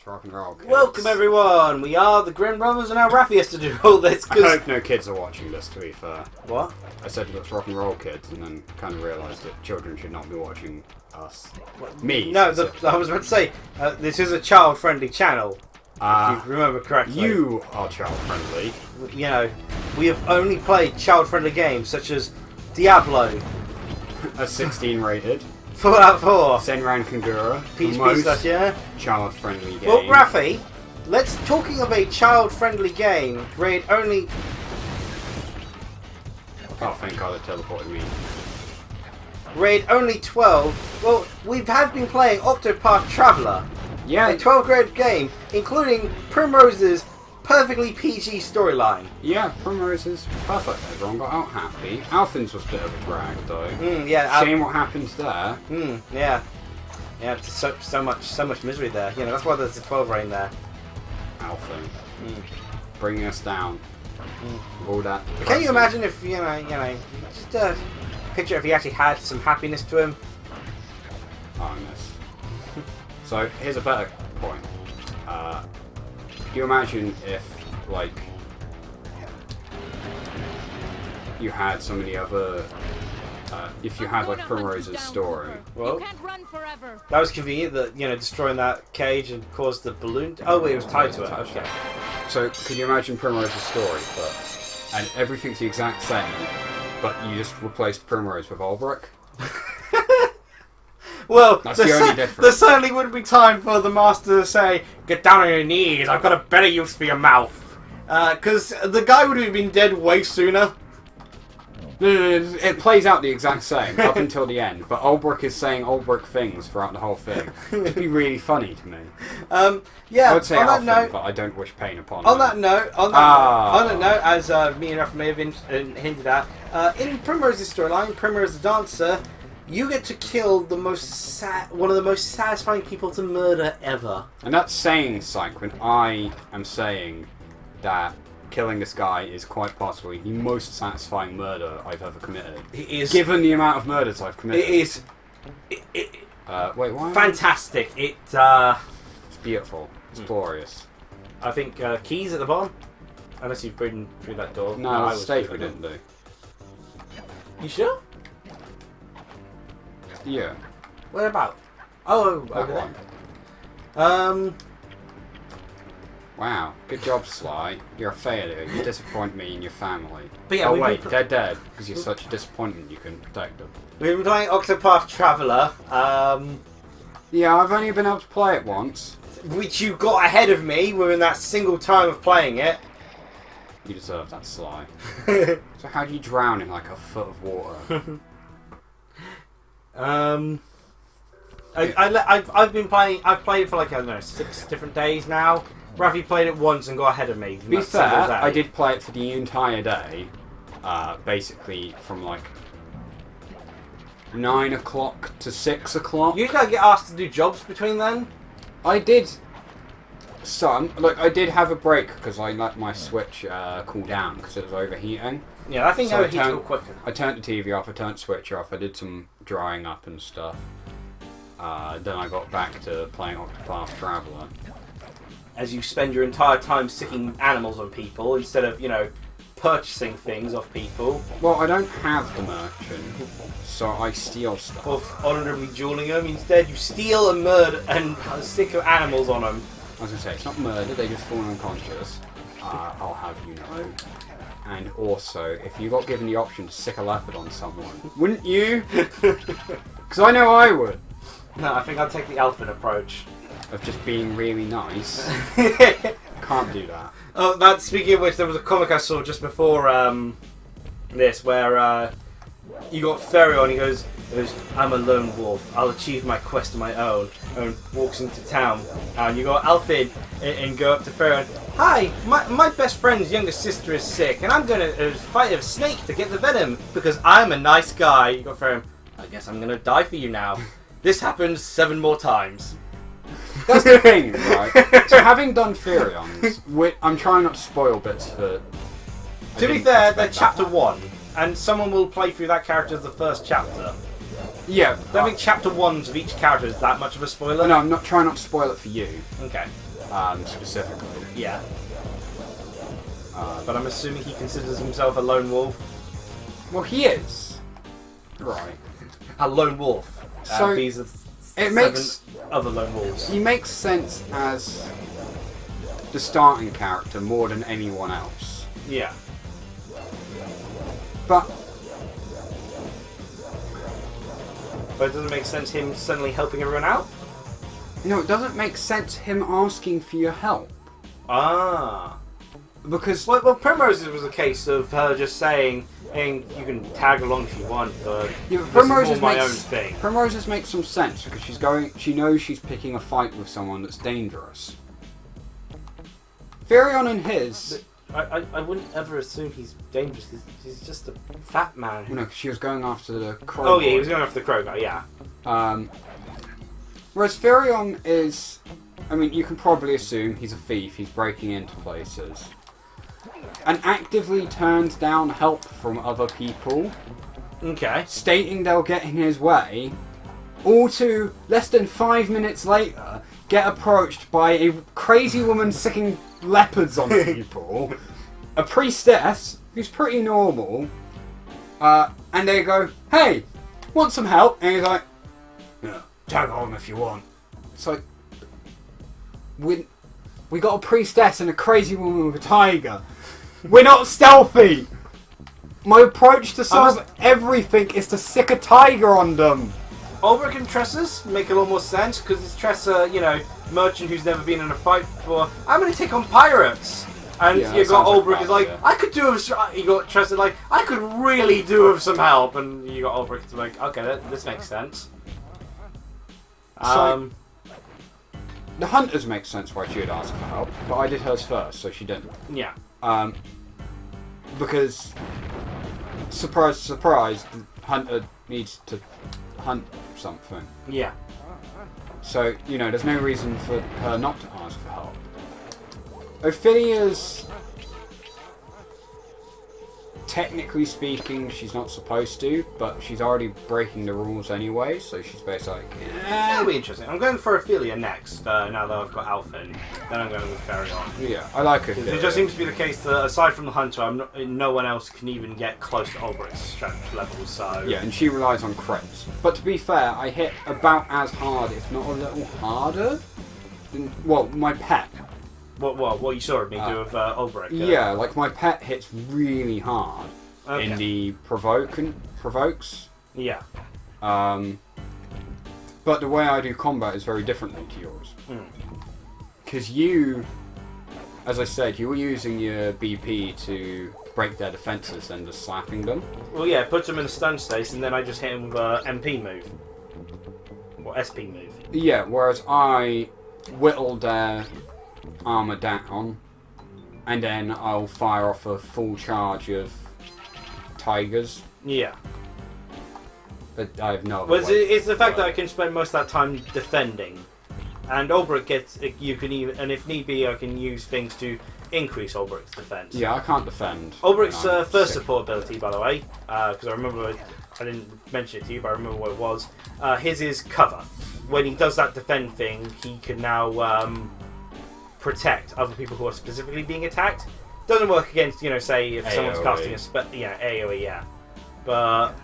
Rock and roll, kids. Welcome everyone, we are the Grin brothers and our Raphaham has to do all this. I hope no kids are watching this, to be fair. What? I said let's rock and roll, kids, and then kind of realised that children should not be watching us. Me. No, I was about to say, this is a child-friendly channel, if you remember correctly. You are child-friendly. You know, we have only played child-friendly games such as Diablo, A 16 rated. Fallout 4, Senran Kangura. PHP stuff, yeah? Child-friendly game. Well, Rafi, talking of a child-friendly game, rated only... Oh, thank God it teleported me. Rated only 12. Well, we have been playing Octopath Traveler. Yeah. A 12th grade game, including Primrose's perfectly PG storyline. Yeah, Primrose is perfect. Everyone got out happy. Alphin's was a bit of a drag, though. Yeah. Shame what happens there. Yeah. Yeah, so much misery there. You know, that's why there's a 12 rating there. Alphin. Bringing us down. All that. Can you imagine if, you know, just picture if he actually had some happiness to him? Oh, I miss. So, here's a better point. Could you imagine if, like, you had so many other... if you had, like, Primrose's story... Well, you can't run forever. That was convenient, that, you know, destroying that cage and caused the balloon... Oh, wait, it was tied to it. Okay. So, could you imagine Primrose's story, and everything's the exact same, but you just replaced Primrose with Ulbrich? Well, that's the only difference. There certainly wouldn't be time for the master to say, "Get down on your knees, I've got a better use for your mouth." Because the guy would have been dead way sooner. No, it plays out the exact same up until the end, but Ulbrich is saying Ulbrich things throughout the whole thing. It'd be really funny to me. Yeah, I would say on Alphin, that note, but I don't wish pain upon on them. that note, on that note, as me and Raph may have hinted at, in Primrose's storyline, Primrose the Dancer, you get to kill the one of the most satisfying people to murder ever. And that's saying something when I am saying that killing this guy is quite possibly the most satisfying murder I've ever committed. It is. Given the amount of murders I've committed. It is. Wait, why? Fantastic. It's beautiful. It's glorious. I think keys at the bottom. Unless you've been through that door. No, that's a stage we didn't do. You sure? Yeah. Where about? Oh, over there. Wow, good job, Sly. You're a failure. You disappoint me and your family. But yeah, oh wait, they're dead because you're such a disappointment. You couldn't protect them. We've been playing Octopath Traveler, Yeah, I've only been able to play it once. which you got ahead of me within that single time of playing it. You deserve that, Sly. So how do you drown in like a foot of water? I've been playing. I've played it for like, I don't know, 6 different days now. Rafi played it once and got ahead of me. To be fair, I did play it for the entire day. Basically from like 9 o'clock to 6 o'clock. You gotta get asked to do jobs between then. I did some. Look, I did have a break because I let my Switch cool down because it was overheating. Yeah, I think So overheats real quicker. I turned the TV off, I turned the Switch off, I did some drying up and stuff. Then I got back to playing Octopath Traveler. As you spend your entire time sticking animals on people instead of, you know, purchasing things off people. Well, I don't have the merchant, so I steal stuff. Or honourably dueling them. Instead, you steal and murder and stick your animals on them. I was going to say, it's not murder, they just fall unconscious. I'll have you know. And also, if you got given the option to stick a leopard on someone, wouldn't you? Because I know I would. No, I think I'd take the elephant approach. Of just being really nice. Can't do that. Oh, speaking of which, there was a comic I saw just before this where you got Ferry on. He goes, "I'm a lone wolf. I'll achieve my quest on my own." And walks into town, and you got Alfred and go up to Ferry. "Hi, my best friend's younger sister is sick, and I'm gonna fight a snake to get the venom because I'm a nice guy." You got Ferry. "I guess I'm gonna die for you now." This happens 7 more times. That's the thing, right? So having done Furions, I'm trying not to spoil bits for... To be fair, they're chapter 1, and someone will play through that character as the first chapter. Yeah. Don't think chapter 1s of each character is that much of a spoiler. No, I'm not trying not to spoil it for you. Okay. Specifically. Yeah. But I'm assuming he considers himself a lone wolf. Well, he is. Right. A lone wolf. So these are it makes other lone wolves. he makes sense as the starting character more than anyone else. Yeah. But it doesn't make sense him suddenly helping everyone out? no, it doesn't make sense him asking for your help. Ah. Because Well, Primrose was a case of her just saying, hey, you can tag along if you want, but yeah, this Primrose's is more my makes own thing. Primrose's makes some sense because she knows she's picking a fight with someone that's dangerous. Firion and his. I wouldn't ever assume he's dangerous. He's just a fat man. No, 'cause she was going after the crow. Oh yeah, boy. he was going after the crow guy. Yeah. Whereas Firion is, I mean, you can probably assume he's a thief. He's breaking into places, and actively turns down help from other people, Okay. stating they'll get in his way. All to less than 5 minutes later, get approached by a crazy woman sicking leopards on people, a priestess who's pretty normal, and they go, "Hey, want some help?" And he's like, "Yeah, tag on if you want." It's like, we got a priestess and a crazy woman with a tiger. We're not stealthy. My approach to solve everything is to sick a tiger on them. Ulbrich and Tressa's make a lot more sense because it's Tressa, merchant who's never been in a fight before. I'm going to take on pirates. And Yeah, you that got sounds like Ulbrich a is bad like, idea. I could do with. You got Tressa like, I could really do with some help. And you got Ulbrich to like, okay, this makes sense. So- The hunters make sense why she would ask for help, but I did hers first, so she didn't. Yeah. Because, surprise, surprise, the hunter needs to hunt something. Yeah. So, there's no reason for her not to ask for help. Ophilia's, technically speaking, she's not supposed to, but she's already breaking the rules anyway, so she's basically like, That'll be interesting. I'm going for Ophelia next, now that I've got Alphen. Then I'm going with Farion. yeah, I like Ophelia. It just seems to be the case that, aside from the Hunter, no one else can even get close to Ulbrich's strength level, so... Yeah, and she relies on crits. But to be fair, I hit about as hard, if not a little harder, than, my pet. What you saw of me do with Ulbrich? Yeah, like my pet hits really hard Okay. in the provokes. Yeah. But the way I do combat is very differently to yours. Because you, as I said, you were using your BP to break their defences and just slapping them. Well, yeah, put them in a stun state, and then I just hit him with a MP move. Or SP move. Yeah, whereas I whittled their armour down, and then I'll fire off a full charge of tigers. Yeah. But I have no other Well, way it's the fact to that I can spend most of that time defending. And Ulbrich gets, you can even, and if need be, I can use things to increase Ulbrich's defense. Yeah, I can't defend. Ulbrich's I'm first sick. support ability, by the way, because I remember, I didn't mention it to you, but I remember what it was. His is cover. When he does that defend thing, he can now protect other people who are specifically being attacked. Doesn't work against, say if someone's AoE. casting a spell, AoE, yeah. But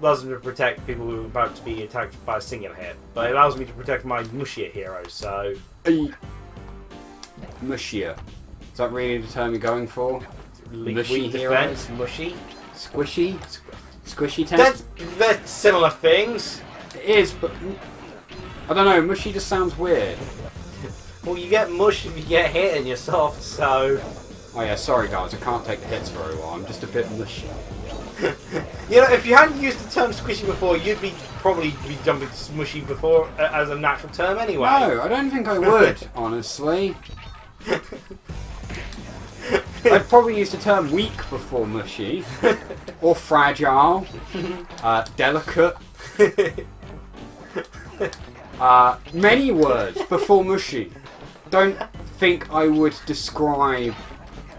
allows me to protect people who are about to be attacked by a singular hit. But it allows me to protect my mushier heroes, so... Mushier. Is that really the term you're going for? Mushy Weak heroes? defense, mushy. Squishy? Squishy test? They're similar things. It is, but I don't know, mushy just sounds weird. Well, you get mush if you get hit and you're soft, so... Oh yeah, sorry guys, I can't take the hits very well, I'm just a bit mushy. If you hadn't used the term squishy before, you'd probably be jumping to smushy before as a natural term anyway. No, I don't think I would, honestly. I'd probably used the term weak before mushy, or fragile, delicate. Many words before mushy. Don't think I would describe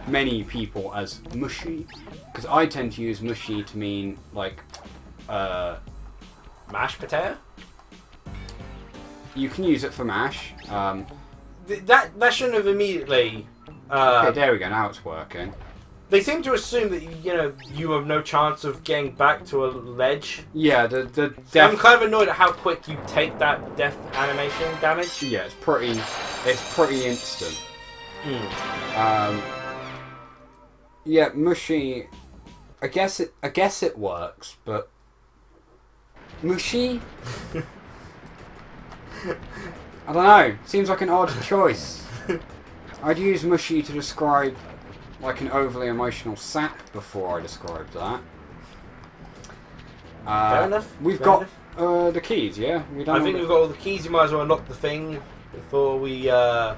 many people as mushy, because I tend to use mushy to mean like mashed potato. You can use it for mash. That shouldn't have immediately. Okay, there we go. Now it's working. They seem to assume that you have no chance of getting back to a ledge. Yeah, the I'm death. kind of annoyed at how quick you take that death animation damage. Yeah, it's pretty instant. Yeah, mushy. I guess it works, but mushy. I don't know. Seems like an odd choice. I'd use mushy to describe like an overly emotional sap before I described that. Fair enough. We've Fair got enough. the keys, yeah? I think we've got all the keys. You might as well unlock the thing before we end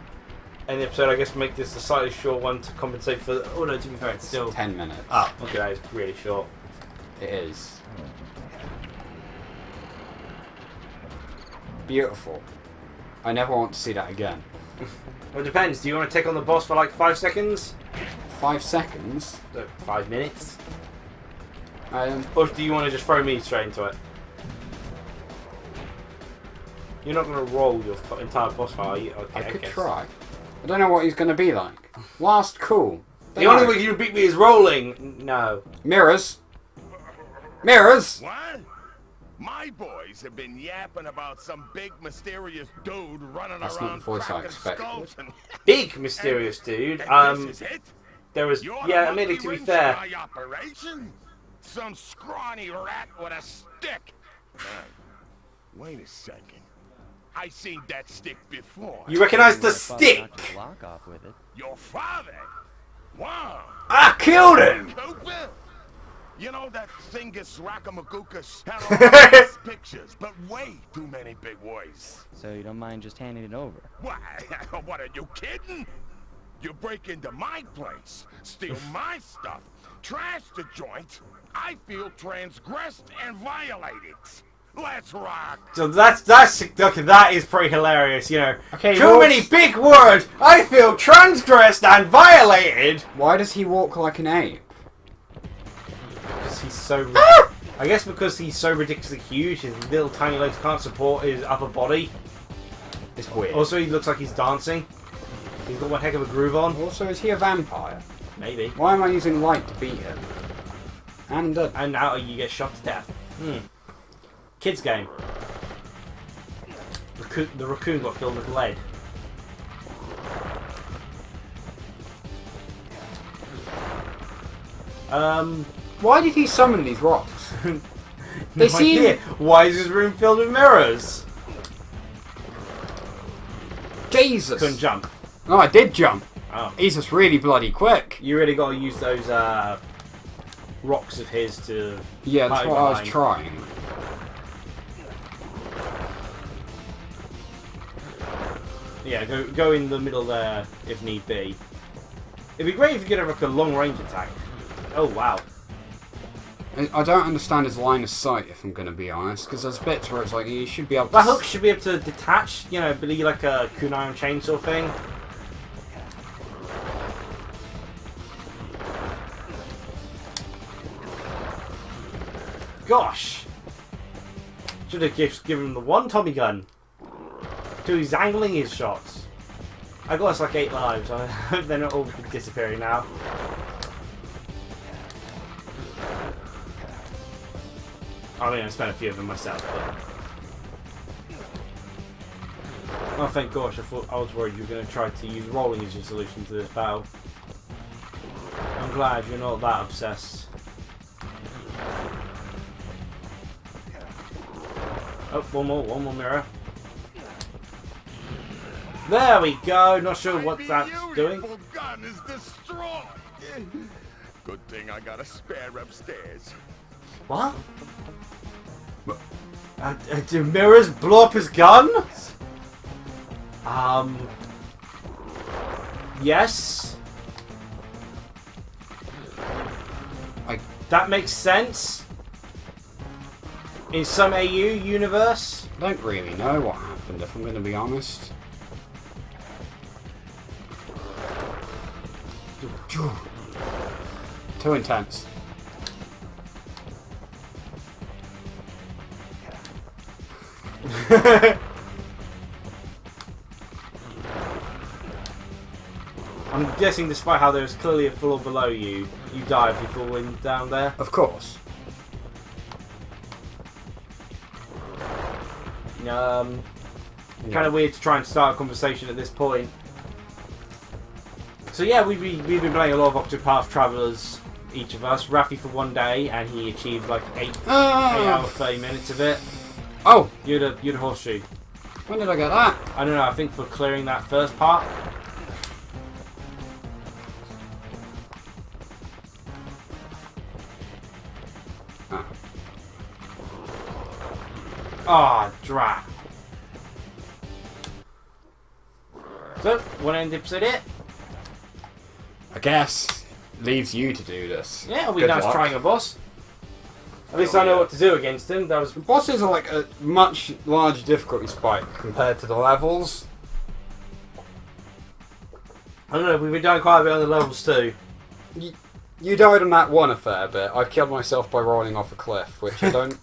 the episode. I guess make this a slightly short one to compensate for. Oh no, to be fair, it's still 10 minutes. Oh, okay, that is really short. It is. Beautiful. I never want to see that again. Well, it depends. Do you want to take on the boss for like 5 seconds? 5 seconds? 5 minutes? Um, Or do you want to just throw me straight into it? You're not going to roll your entire boss fight, are you? Okay, I could guess. try. I don't know what he's going to be like. Last cool. The only way you beat me is rolling. No. Mirrors. Mirrors. What? My boys have been yapping about some big mysterious dude running That's not around the voice I cracking expected. skulls and Big mysterious dude. this is it? There was You're yeah. the I mean, monkey to be wrench fair, in my operation? Some scrawny rat with a stick. Wait a second. I seen that stick before. you recognise the stick. Lock off with it. Your father? Wow. I killed him. Cooper? You know that Thingus Raccoonus had all these pictures, but way too many big words. So you don't mind just handing it over? Why? What, are you kidding? You break into my place, steal my stuff, trash the joint. I feel transgressed and violated. Let's rock. So that's okay. That is pretty hilarious. You know, Okay, too many big words. I feel transgressed and violated. Why does he walk like an ape? Because he's so. I guess because he's so ridiculously huge, his little tiny legs can't support his upper body. It's weird. Also, he looks like he's dancing. He's got one heck of a groove on. Also, is he a vampire? Maybe. Why am I using light to beat him? And And now you get shot to death. Kids game. The raccoon got filled with lead. why did he summon these rocks? They No seem. idea. Why is this room filled with mirrors? Jesus. Couldn't jump. Oh, I did jump. Oh. He's just really bloody quick. You really got to use those rocks of his to. Yeah, that's hide what I was behind. trying. Yeah, go in the middle there if need be. It'd be great if you could have like a long range attack. Oh wow. I don't understand his line of sight, if I'm going to be honest, because there's bits where it's like you should be able to. That hook should be able to detach, you know, be like a kunai on chainsaw thing. Gosh! Should have just given him the one Tommy gun. So he's angling his shots. I got us like 8 lives. I hope they're not all disappearing now. I mean, I spent a few of them myself, but... Oh, thank gosh, I was worried you were going to try to use rolling as your solution to this battle. I'm glad you're not that obsessed. Oh, one more mirror. There we go, not sure what that's doing. My beautiful gun is destroyed. Good thing I got a spare upstairs. What? Do mirrors blow up his gun? Yes. That makes sense. In some AU universe. I don't really know what happened, if I'm going to be honest. Too intense. I'm guessing, despite how there's clearly a floor below you, you die if you fall in down there. Of course. Kind of weird to try and start a conversation at this point. So yeah, we've been playing a lot of Octopath Travelers, each of us. Rafi for one day, and he achieved like 8 hours, 30 minutes of it. Oh! You'd a horseshoe. When did I get that? I don't know, I think for clearing that first part. Ah, drat. So, want to end the episode here? I guess. Leaves you to do this. Yeah, it'll be Good nice luck. trying a boss. At least I know what to do against him. That was... The bosses are like a much larger difficulty spike compared to the levels. I don't know, we've been doing quite a bit on the levels too. You died on that one a fair bit. I killed myself by rolling off a cliff, which I don't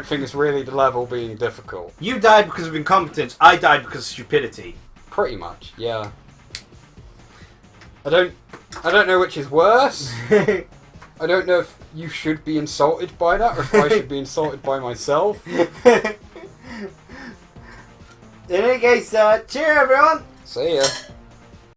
think is really the level being difficult. You died because of incompetence. I died because of stupidity. Pretty much, yeah. I don't know which is worse. I don't know if you should be insulted by that or if I should be insulted by myself. In any case, cheer everyone! See ya.